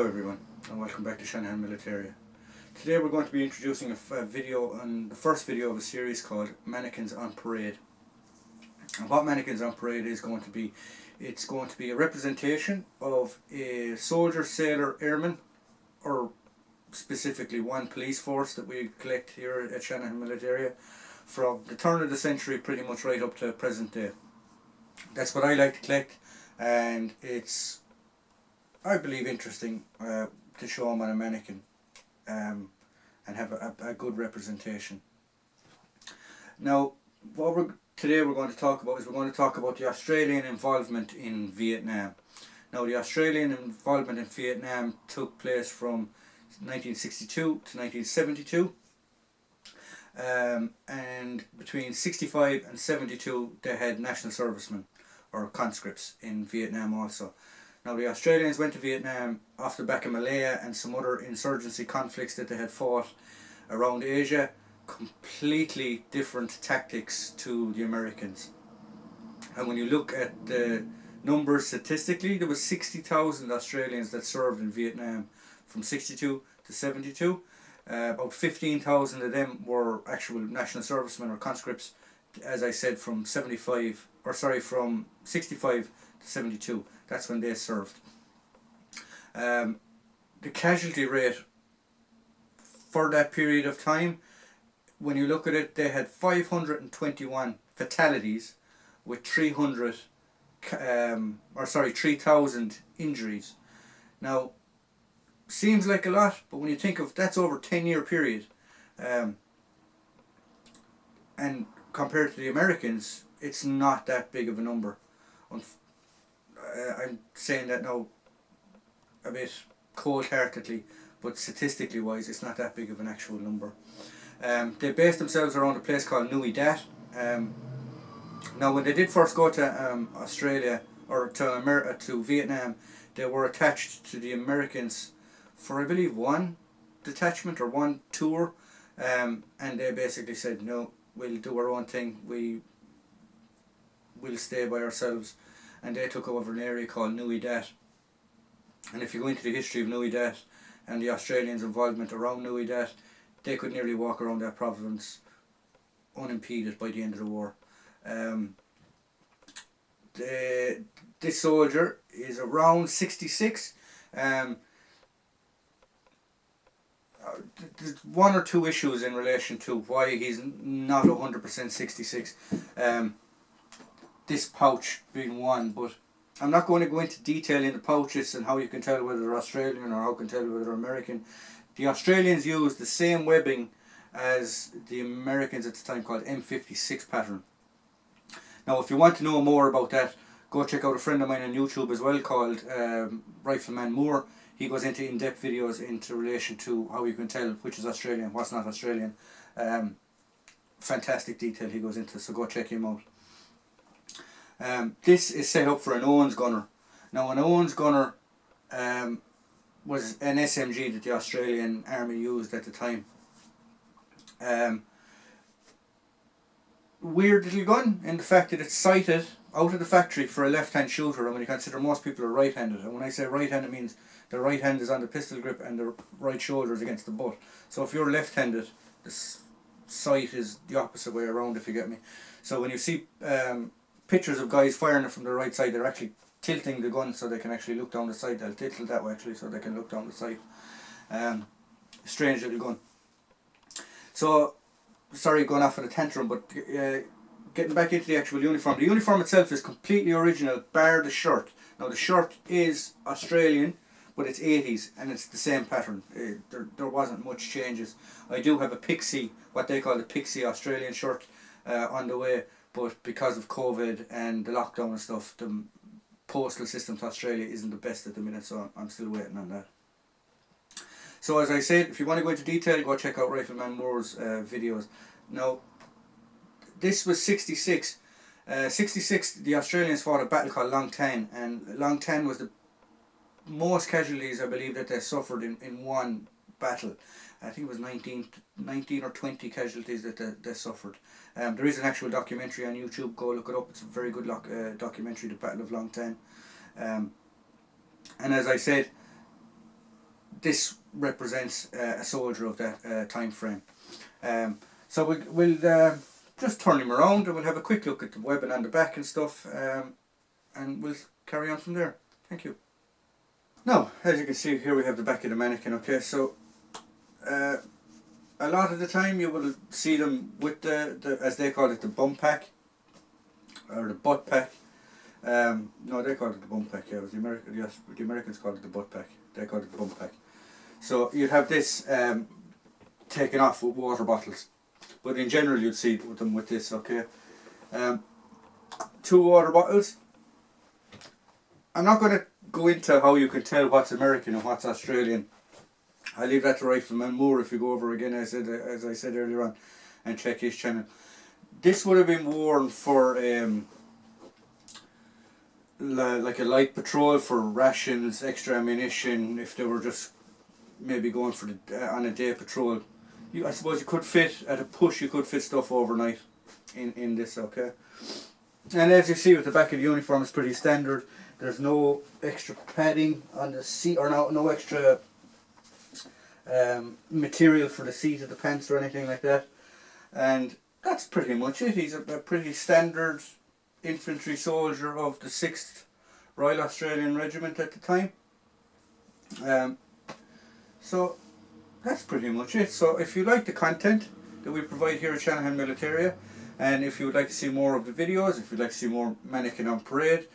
Hello everyone and welcome back to Shanahan Militaria. Today we're going to be introducing a video on the first video of a series called Mannequins on Parade. And what Mannequins on Parade is going to be, it's going to be a representation of a soldier, sailor, airman, or specifically one police force that we collect here at Shanahan Militaria from the turn of the century pretty much right up to present day. That's what I like to collect, and it's, I believe, interesting to show them on a mannequin and have a good representation. Now, today we're going to talk about the Australian involvement in Vietnam. Now, the Australian involvement in Vietnam took place from 1962 to 1972, and between 65 and 72 they had national servicemen or conscripts in Vietnam also. Now, the Australians went to Vietnam off the back of Malaya and some other insurgency conflicts that they had fought around Asia. Completely different tactics to the Americans. And when you look at the numbers statistically, there was 60,000 Australians that served in Vietnam from 62 to 72. About 15,000 of them were actual national servicemen or conscripts, as I said, from 65 to 72. That's when they served. The casualty rate for that period of time, when you look at it, they had 521 fatalities with 3,000 injuries. Now, seems like a lot, but when you think of that's over a 10-year period, and compared to the Americans, it's not that big of a number. I'm saying that now a bit cold-heartedly, but statistically wise, it's not that big of an actual number. They based themselves around a place called Nui Dat. Now, when they did first go to Australia or to Vietnam, they were attached to the Americans for, I believe, one detachment or one tour, and they basically said, no, we'll do our own thing, we'll stay by ourselves. And they took over an area called Nui Dat. And if you go into the history of Nui Dat and the Australians' involvement around Nui Dat, they could nearly walk around that province unimpeded by the end of the war. This soldier is around 66. There's one or two issues in relation to why he's not 100% 66. This pouch being one, but I'm not going to go into detail in the pouches and how you can tell whether they're Australian or how you can tell whether they're American. The Australians used the same webbing as the Americans at the time, called M56 pattern. Now, if you want to know more about that, go check out a friend of mine on YouTube as well called Rifleman Moore. He goes into in-depth videos into relation to how you can tell which is Australian, what's not Australian. Fantastic detail he goes into, so go check him out. This is set up for an Owens gunner. Now, an Owens gunner was an SMG that the Australian Army used at the time. Weird little gun in the fact that it's sighted out of the factory for a left-hand shooter, and when you consider most people are right-handed. And when I say right-handed, it means the right hand is on the pistol grip and the right shoulder is against the butt. So if you're left-handed, the sight is the opposite way around, if you get me. So when you see pictures of guys firing it from the right side, they're actually tilting the gun so they can actually look down the sight. They'll tilt it that way actually so they can look down the sight. Strange little gun. So, sorry going off on a tantrum, but getting back into the actual uniform. The uniform itself is completely original, bar the shirt. Now, the shirt is Australian, but it's 80s and it's the same pattern. There wasn't much changes. I do have a Pixie, what they call the Pixie Australian shirt on the way, but because of COVID and the lockdown and stuff, the postal system to Australia isn't the best at the minute, so I'm still waiting on that. So, as I said, if you want to go into detail, go check out Rifleman Moore's videos. Now, this was 66. 66, the Australians fought a battle called Long Tan, and Long Tan was the most casualties, I believe, that they suffered in one battle. I think it was 19 or 20 casualties that they suffered. There is an actual documentary on YouTube, go look it up, it's a very good documentary, The Battle of Long Tan. And as I said, this represents a soldier of that time frame. So we'll just turn him around and we'll have a quick look at the webbing on the back and stuff, and we'll carry on from there. Thank you. Now, as you can see here, we have the back of the mannequin. Okay, so a lot of the time you will see them with the as they call it, the bum pack or the butt pack. No, they call it the bum pack. Yeah, it was the Americans called it the butt pack. They called it the bum pack. So you'd have this taken off with water bottles, but in general you'd see them with this. Okay, 2 water bottles. I'm not going to go into how you can tell what's American and what's Australian. I'll leave that to Rifleman Moore if you go over again, as I said earlier on, and check his channel. This would have been worn for like a light patrol, for rations, extra ammunition, if they were just maybe going for on a day patrol. I suppose you could fit, at a push, you could fit stuff overnight in this. Okay, and as you see with the back of the uniform, it's pretty standard. There's no extra padding on the seat, or no extra material for the seat of the pants or anything like that. And that's pretty much it. He's a pretty standard infantry soldier of the 6th Royal Australian Regiment at the time. So that's pretty much it. So if you like the content that we provide here at Shanahan Militaria, and if you would like to see more of the videos, if you'd like to see more Mannequin on Parade,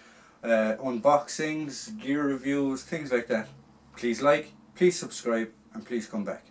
unboxings, gear reviews, things like that, please like, please subscribe, and please come back.